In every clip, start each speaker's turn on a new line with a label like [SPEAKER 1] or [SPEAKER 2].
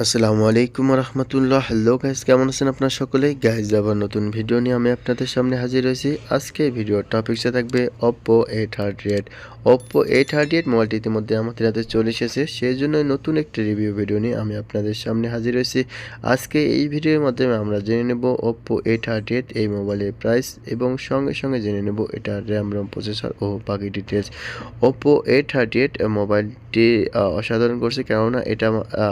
[SPEAKER 1] আসসালামু আলাইকুম রহমতুল্লাহ। Hello guys, কেমন আছেন আপনার সকলেই? গাইস, আবার নতুন ভিডিও নিয়ে আমি আপনাদের সামনে হাজির হয়েছি। আজকে ভিডিওর টপিকসে থাকবে Oppo A38। Oppo A38 মোবাইলটি ইতিমধ্যে আমাদের হাতে চলে এসেছে, সেই জন্যই নতুন একটি রিভিউ ভিডিও নিয়ে আমি আপনাদের সামনে হাজির হয়েছি। আজকে এই ভিডিওর মাধ্যমে আমরা জেনে নেব Oppo A38 এই মোবাইলের প্রাইস এবং সঙ্গে সঙ্গে জেনে নেব এটার র্যাম রম প্রসেসর ও বাকি ডিটেলস। Oppo A38 মোবাইলটি অসাধারণ করছে, কেননা এটা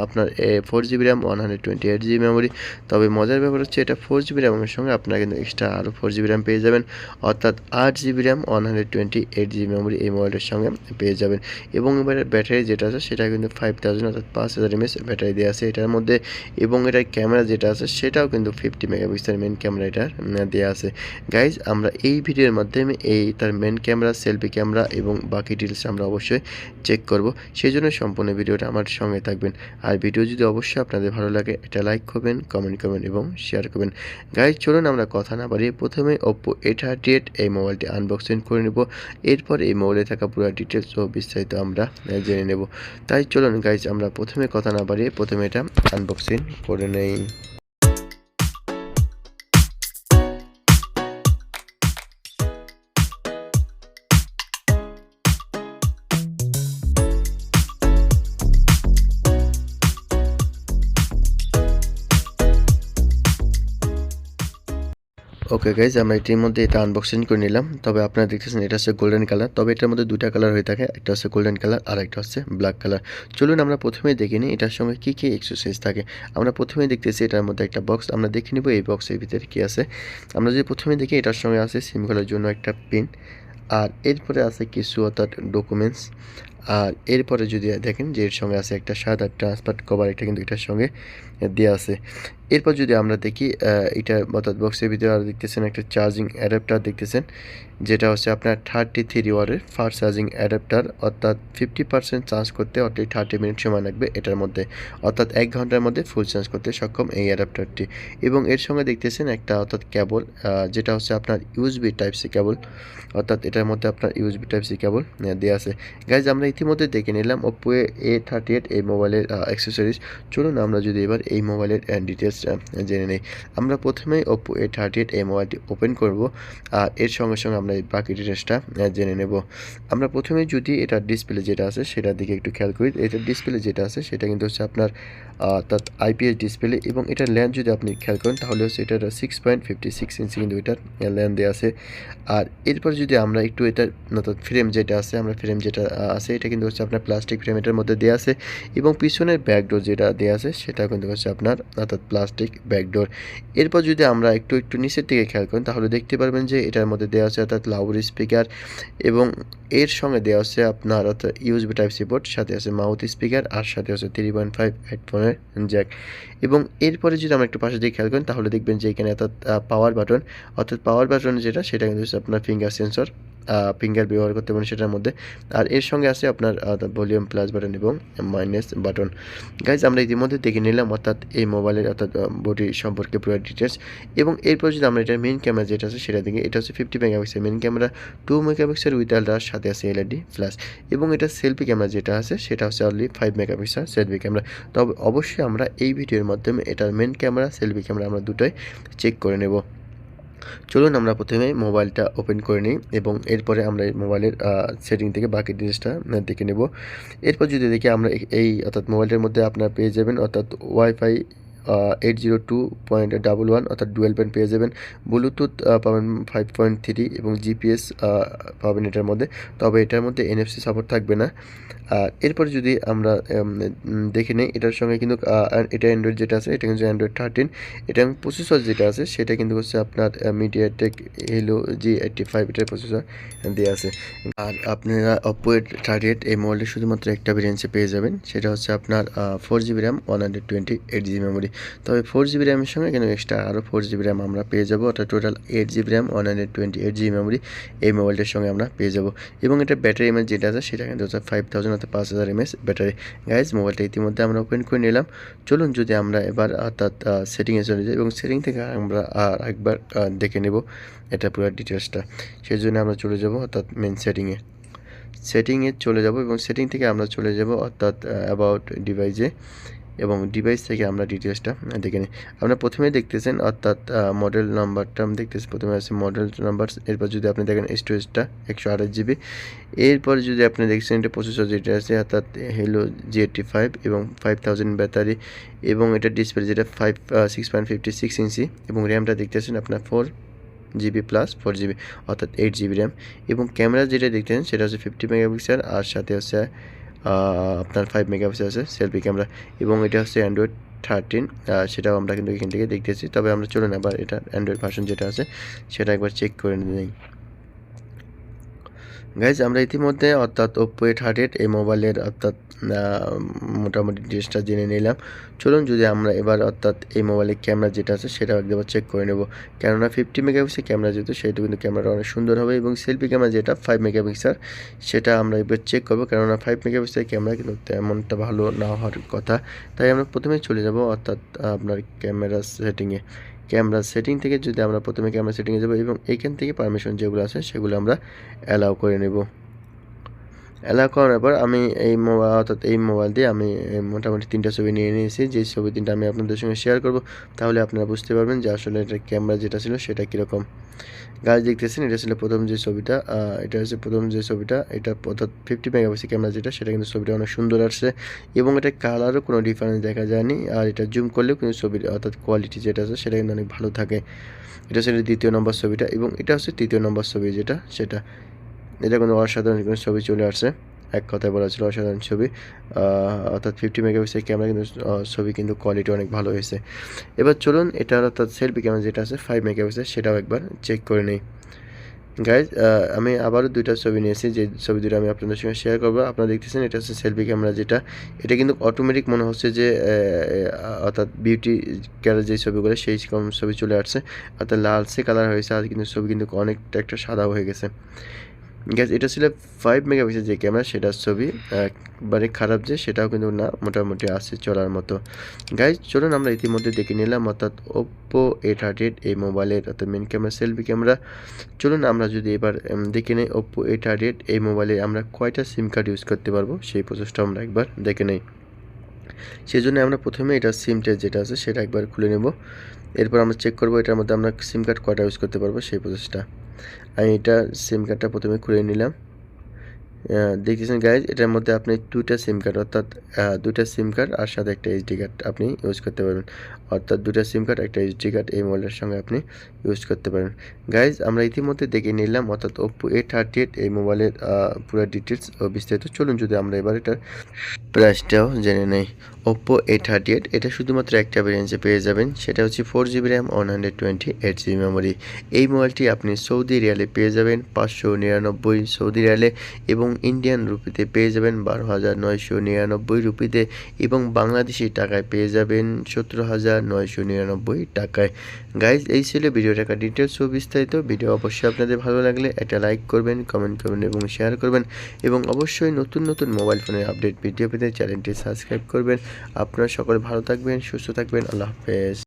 [SPEAKER 1] আপনার 4GB র্যাম 128GB মেমোরি। তবে মজার ব্যাপার হচ্ছে এটা 4GB র্যামের সঙ্গে আপনারা কিন্তু এক্সট্রা আরও 4GB র্যাম পেয়ে যাবেন, অর্থাৎ 8GB র্যাম 128GB মেমোরি এই মোবাইলের সঙ্গে পেয়ে যাবেন। এবং এবারে ব্যাটারি যেটা আছে সেটা কিন্তু 5000 অর্থাৎ 5000 mAh ব্যাটারি দেওয়া আছে এটার মধ্যে। এবং এটার ক্যামেরা যেটা আছে সেটাও কিন্তু 50 মেগাপিক্সেল মেন ক্যামেরা এটার দেওয়া আছে। গাইজ, আমরা এই ভিডিওর মাধ্যমে তার মেন ক্যামেরা, সেলফি ক্যামেরা এবং বাকি ডিটেলস আমরা অবশ্যই চেক করব, সেই জন্য সম্পূর্ণ ভিডিওটা আমার সঙ্গে থাকবেন। আর ভিডিও যদি অবশ্যই আপনাদের ভালো লাগে এটা লাইক করবেন, কমেন্ট করবেন এবং শেয়ার করবেন। গাইজ, চলুন আমরা কথা না বাড়িয়ে প্রথমে Oppo A38 এই মোবাইলটি আনবক্সিং করে নেব। এরপর এই মোবাইলে থাকা পুরো ডিটেলস ও বিস্তারিত আমরা জেনে নেব। তাই চলুন গাইজ, আমরা প্রথমে কথা না বাড়িয়ে প্রথমে এটা আনবক্সিং করে নেই। ওকে গাইজ, আমরা এটির মধ্যে এটা আনবক্সিং করে নিলাম। তবে আপনারা দেখতেছেন এটা হচ্ছে গোল্ডেন কালার। তবে এটার মধ্যে দুইটা কালার হয়ে থাকে, একটা হচ্ছে গোল্ডেন কালার আর একটা হচ্ছে ব্ল্যাক কালার। চলুন আমরা প্রথমেই দেখে নিই এটার সঙ্গে কী কী এক্সেসরিজ থাকে। আমরা প্রথমেই দেখতেছি এটার মধ্যে একটা বক্স, আমরা দেখে নিব এই বক্সের ভিতরে কী আছে। আমরা যদি প্রথমে দেখি এটার সঙ্গে আছে সিম খোলার জন্য একটা পিন, আর এরপরে আছে কিছু অর্থাৎ ডকুমেন্টস। আর এরপরে যদি দেখেন যে এর সঙ্গে আছে একটা সাদা ট্রান্সপারেন্ট কভার, এটা কিন্তু এটার সঙ্গে দেওয়া আছে। এরপর যদি আমরা দেখি এটা অর্থাৎ বক্সের ভিতরে আরও দেখতেছেন একটা চার্জিং অ্যাডাপ্টার দেখতেছেন, যেটা হচ্ছে আপনার 33 ওয়াটের ফাস্ট চার্জিং অ্যাডাপ্টার, অর্থাৎ 50% চার্জ করতে অর্থাৎ 30 মিনিট সময় লাগবে এটার মধ্যে, অর্থাৎ 1 ঘন্টার মধ্যে ফুল চার্জ করতে সক্ষম এই অ্যাডাপ্টারটি। এবং এর সঙ্গে দেখতেছেন একটা অর্থাৎ কেবল, যেটা হচ্ছে আপনার ইউএসবি টাইপ সি কেবল, অর্থাৎ এটার মধ্যে আপনার ইউএসবি টাইপ সি কেবল দেওয়া আছে। গাইজ, আমরা ইতিমধ্যে দেখে নিলাম Oppo A38 এই মোবাইলের অ্যাক্সেসরিজ। চলুন আমরা যদি এবার এই মোবাইলের ডিটেলস জেনে নেই। আমরা প্রথমেই Oppo A38 এই মোবাইলটি ওপেন করব, আর এর সঙ্গে সঙ্গে আমরা এই বাকি ডিটেলসটা জেনে নেব। আমরা প্রথমে যদি এটার ডিসপ্লে যেটা আছে সেটার দিকে একটু খেয়াল করি। এটার ডিসপ্লে যেটা আছে সেটা কিন্তু হচ্ছে আপনার অর্থাৎ IPS ডিসপ্লে, এবং এটার ল্যান্ড যদি আপনি খেয়াল করেন তাহলে হচ্ছে এটার 6.56 ইঞ্চি কিন্তু এটার ল্যান্ড দেওয়া আছে। আর এরপর যদি আমরা একটু এটার অর্থাৎ ফ্রেম যেটা আছে, আমরা ফ্রেম যেটা আছে এটা কিন্তু হচ্ছে আপনার প্লাস্টিক ফ্রেম এটার মধ্যে দেওয়া আছে, এবং পিছনের ব্যাকডোর যেটা দেওয়া আছে সেটা কিন্তু হচ্ছে আপনার অর্থাৎ প্লাস্টিক ব্যাকডোর। এরপর যদি আমরা একটু নিচের দিকে খেয়াল করেন তাহলে দেখতে পারবেন যে এটার মধ্যে দেওয়া আছে অর্থাৎ লাউড স্পিকার, এবং এর সঙ্গে দেওয়া আছে আপনার অর্থাৎ ইউএসবি টাইপ সি পোর্ট, সাথে আছে মাউথ স্পিকার, আর সাথে আছে 3.5 হেডফোনের জ্যাক। এবং এরপরে যদি আমরা একটু পাশে দিকে খেয়াল করেন তাহলে দেখবেন যে এখানে অর্থাৎ পাওয়ার বাটন, অর্থাৎ পাওয়ার বাটন যেটা সেটা কিন্তু হচ্ছে আপনার ফিঙ্গার সেন্সর, ফিঙ্গার ব্যবহার করতে পারেন সেটার মধ্যে। আর এর সঙ্গে আছে আপনার ভলিউম প্লাস বাটন এবং মাইনাস বাটন। গাইজ, আমরা ইতিমধ্যে দেখে নিলাম অর্থাৎ এই মোবাইলের অর্থাৎ বডি সম্পর্কে পুরো ডিটেলস। এবং এরপর যদি আমরা এটার মেইন ক্যামেরা যেটা আছে সেটা দিকে, এটা হচ্ছে 50 megapixel main camera, 2 megapixel with আলট্রার সাথে আছে এলইডি ফ্ল্যাশ। এবং এটা সেলফি ক্যামেরা যেটা আছে সেটা হচ্ছে অনলি 5 মেগাপিক্সেল সেলফি ক্যামেরা। তবে অবশ্যই আমরা এই ভিডিওর মাধ্যমে এটার মেইন ক্যামেরা, সেলফি ক্যামেরা আমরা দুটোই চেক করে নেব। চলুন আমরা প্রথমে মোবাইলটা ওপেন করে নিই, এবং এরপরে আমরা এই মোবাইলের সেটিং থেকে বাকি জিনিসটা দেখে নেব। এরপর যদি দেখি আমরা এই অর্থাৎ মোবাইলটার মধ্যে আপনার পেয়ে যাবেন অর্থাৎ ওয়াইফাই 802.11 অর্থাৎ ডুয়েল ব্যান্ড পেয়ে যাবেন, ব্লুটুথ পাবেন 5.3 এবং জিপিএস পাবেন এটার মধ্যে। তবে এটার মধ্যে NFC সাপোর্ট থাকবে না। আর এরপর যদি আমরা দেখে নিই এটার সঙ্গে কিন্তু এটা অ্যান্ড্রয়েড যেটা আছে এটা কিন্তু অ্যান্ড্রয়েড 13। এটা প্রসেসর যেটা আছে সেটা কিন্তু হচ্ছে আপনার মিডিয়াটেক হেলো G85 এটার প্রসেসর দেওয়া আছে। আর আপনারা Oppo A38 এই মোবাইলটি শুধুমাত্র একটা ভেরিয়েন্টে পেয়ে যাবেন, সেটা হচ্ছে আপনার 4GB র্যাম 128GB মেমোরি। তবে 4GB র্যামের সঙ্গে কিন্তু এক্সট্রা আরও 4GB র্যাম আমরা পেয়ে যাবো, অর্থাৎ total 8GB RAM 128GB memory এই মোবাইলটির সঙ্গে আমরা পেয়ে যাব। এবং এটা ব্যাটারি এমএচ যেটা আছে সেটা কিন্তু হচ্ছে 5000 অর্থাৎ 5000 mAh ব্যাটারি। গাইজ, মোবাইলটা ইতিমধ্যে আমরা ওপেন করে নিলাম। চলুন যদি আমরা এবার অর্থাৎ সেটিংয়ে চলে যাই, এবং সেটিং থেকে আমরা একবার দেখে নেব এটা পুরো ডিটেলসটা। সেই জন্য আমরা চলে যাব অর্থাৎ মেন সেটিংয়ে চলে যাব, এবং সেটিং থেকে আমরা চলে যাব অর্থাৎ অ্যাবাউট ডিভাইসে। এবং ডিভাইস থেকে আমরা ডিটেলসটা দেখে নিই। আপনারা প্রথমেই দেখতেছেন অর্থাৎ মডেল নাম্বারটা আমি দেখতেছি, প্রথমে আছে মডেল নাম্বার, এরপর যদি আপনি দেখেন স্টোরেজটা 128 জিবি, এরপর যদি আপনি দেখছেন এটা প্রসেসর যেটা আছে অর্থাৎ হেলো G85 এবং 5000 ব্যাটারি, এবং এটা ডিসপ্লে যেটা 6.56 ইঞ্চি, এবং র্যামটা দেখতেছেন আপনার 4GB প্লাস 4GB অর্থাৎ 8GB র্যাম, এবং ক্যামেরা যেটা দেখতেছেন সেটা হচ্ছে 50 মেগাপিক্সেল, আর সাথে হচ্ছে আপনার 5 মেগাপিক্সেল আছে সেলফি ক্যামেরা, এবং এটা হচ্ছে অ্যান্ড্রয়েড 13, সেটাও আমরা কিন্তু এখান থেকে দেখতেছি। তবে আমরা চলুন আবার এটা অ্যান্ড্রয়েড ভার্সন যেটা আছে সেটা একবার চেক করে নিই। গাইজ আমরা ইতিমধ্যে অর্থাৎ Oppo A38 এই মোবাইলের অর্থাৎ মোটামুটি ডিটেলসটা জেনে নিলাম। চলুন যদি আমরা এবার অর্থাৎ এই মোবাইলের ক্যামেরা যেটা আছে সেটাও একবার চেক করে নেব। কেননা 50 মেগাপিক্সেল ক্যামেরা যেহেতু সেহেতু কিন্তু ক্যামেরাটা অনেক সুন্দর হবে, এবং সেলফি ক্যামেরা যেটা 5 মেগাপিক্সেল সেটা আমরা এবার চেক করব, কেননা 5 মেগাপিক্সেল ক্যামেরা কিন্তু তেমনটা ভালো না হওয়ার কথা। তাই আমরা প্রথমে চলে যাব অর্থাৎ আপনার ক্যামেরা সেটিংয়ে। ক্যামেরা সেটিং থেকে যদি আমরা প্রথমে ক্যামেরা সেটিংয়ে যাব, এবং এইখান থেকে পারমিশন যেগুলো আছে সেগুলো আমরা অ্যালাউ করে নেব। অ্যালাউ করার পর আমি অর্থাৎ এই মোবাইল দিয়ে আমি মোটামুটি 3টা ছবি নিয়ে নিয়েছি, যে ছবি 3টা আমি আপনাদের সঙ্গে শেয়ার করব, তাহলে আপনারা বুঝতে পারবেন যে আসলে এটার ক্যামেরা যেটা ছিল সেটা কীরকম। গাছ দেখতেছেন এটা ছিল প্রথম যে ছবিটা, এটা হচ্ছে প্রথম যে ছবিটা, এটা অর্থাৎ 50 মেগাপিক্সেল ক্যামেরা যেটা সেটা কিন্তু ছবিটা অনেক সুন্দর আসছে, এবং এটা কালারও কোনো ডিফারেন্স দেখা যায়নি, আর এটা জুম করলেও কিন্তু ছবির অর্থাৎ কোয়ালিটি যেটা আছে সেটা কিন্তু অনেক ভালো থাকে। এটা হচ্ছে দ্বিতীয় নম্বর ছবিটা, এবং এটা হচ্ছে তৃতীয় নম্বর ছবি যেটা সেটা, এটা কিন্তু অসাধারণ কোনো ছবি চলে আসছে, এক কথায় বলা ছিল অসাধারণ ছবি। অর্থাৎ 50 মেগাপিক্সেল ক্যামেরা কিন্তু ছবি কিন্তু কোয়ালিটি অনেক ভালো হয়েছে। এবার চলুন এটা অর্থাৎ সেলফি ক্যামেরা যেটা আছে 5 মেগাপিক্সেল সেটাও একবার চেক করে নিই। গাইজ আমি আবারও 2টা ছবি নিয়েছি, যে ছবি দুটো আমি আপনাদের সঙ্গে শেয়ার করবো। আপনারা দেখতেছেন এটা হচ্ছে সেলফি ক্যামেরা যেটা, এটা কিন্তু অটোমেটিক মনে হচ্ছে যে অর্থাৎ বিউটি ক্যামেরা যে ছবিগুলো সেই ছবি চলে আসছে, অর্থাৎ লালচে কালার হয়েছে, আর কিন্তু ছবি কিন্তু অনেকটা একটা সাদা হয়ে গেছে। গ্যাস এটা ছিল 5 মেগাপিক্সেল যে ক্যামেরা সেটার ছবি, একবারে খারাপ যে সেটাও কিন্তু না, মোটামুটি আছে চলার মতো। গাইজ চলুন আমরা ইতিমধ্যে দেখে নিলাম অর্থাৎ Oppo A38 এই মোবাইলের অর্থাৎ মেন ক্যামেরা সেলফি ক্যামেরা। চলুন আমরা যদি এবার দেখে নিই Oppo A38 এই মোবাইলে আমরা কয়টা সিম কার্ড ইউজ করতে পারবো সেই প্রসেসটা আমরা একবার দেখে নিই। সেই জন্য আমরা প্রথমে এটা সিমটা যেটা আছে সেটা একবার খুলে নেব, এরপর আমরা চেক করব এটার মধ্যে আমরা সিম কার্ড কয়টা ইউজ করতে পারবো সেই প্রসেসটা। আমি এটা সিম কার্ডটা প্রথমে খুলে নিলাম। দেখতেছেন গাইজ এটার মধ্যে আপনি 2টা সিম কার্ড অর্থাৎ 2টা সিম কার্ড আর সাথে একটা এইচডি কার্ড আপনি ইউজ করতে পারবেন, অর্থাৎ 2টা সিম কার্ড একটা এইচডি কার্ড এই মোবাইলের সঙ্গে আপনি ইউজ করতে পারবেন। গাইজ আমরা ইতিমধ্যে দেখে নিলাম অর্থাৎ Oppo A38 এই মোবাইলের পুরো ডিটেলস ও বিস্তারিত। চলুন যদি আমরা এবার এটার প্রাইসটাও জেনে নেই। Oppo A38 এটা শুধুমাত্র একটা ভেরিয়েন্টে পেয়ে যাবেন, সেটা হচ্ছে 4GB র্যাম 128GB মেমোরি। এই মোবাইলটি আপনি সৌদি রিয়ালে পেয়ে যাবেন 599 সৌদি রিয়ালে, এবং ইন্ডিয়ান রুপিতে পেয়ে যাবেন 12,999 রুপিতে, এবং বাংলাদেশি টাকায় পেয়ে যাবেন 17,999 টাকায়। গাইজ এই ছিল ভিডিওর একটা ডিটেলস ও বিস্তারিত। ভিডিও অবশ্যই আপনাদের ভালো লাগলে একটা লাইক করবেন, কমেন্ট করবেন এবং শেয়ার করবেন, এবং অবশ্যই নতুন নতুন মোবাইল ফোনের আপডেট ভিডিও পেতে চ্যানেলটি সাবস্ক্রাইব করবেন। আপনারা সকলে ভালো থাকবেন, সুস্থ থাকবেন, আল্লাহ হাফেজ।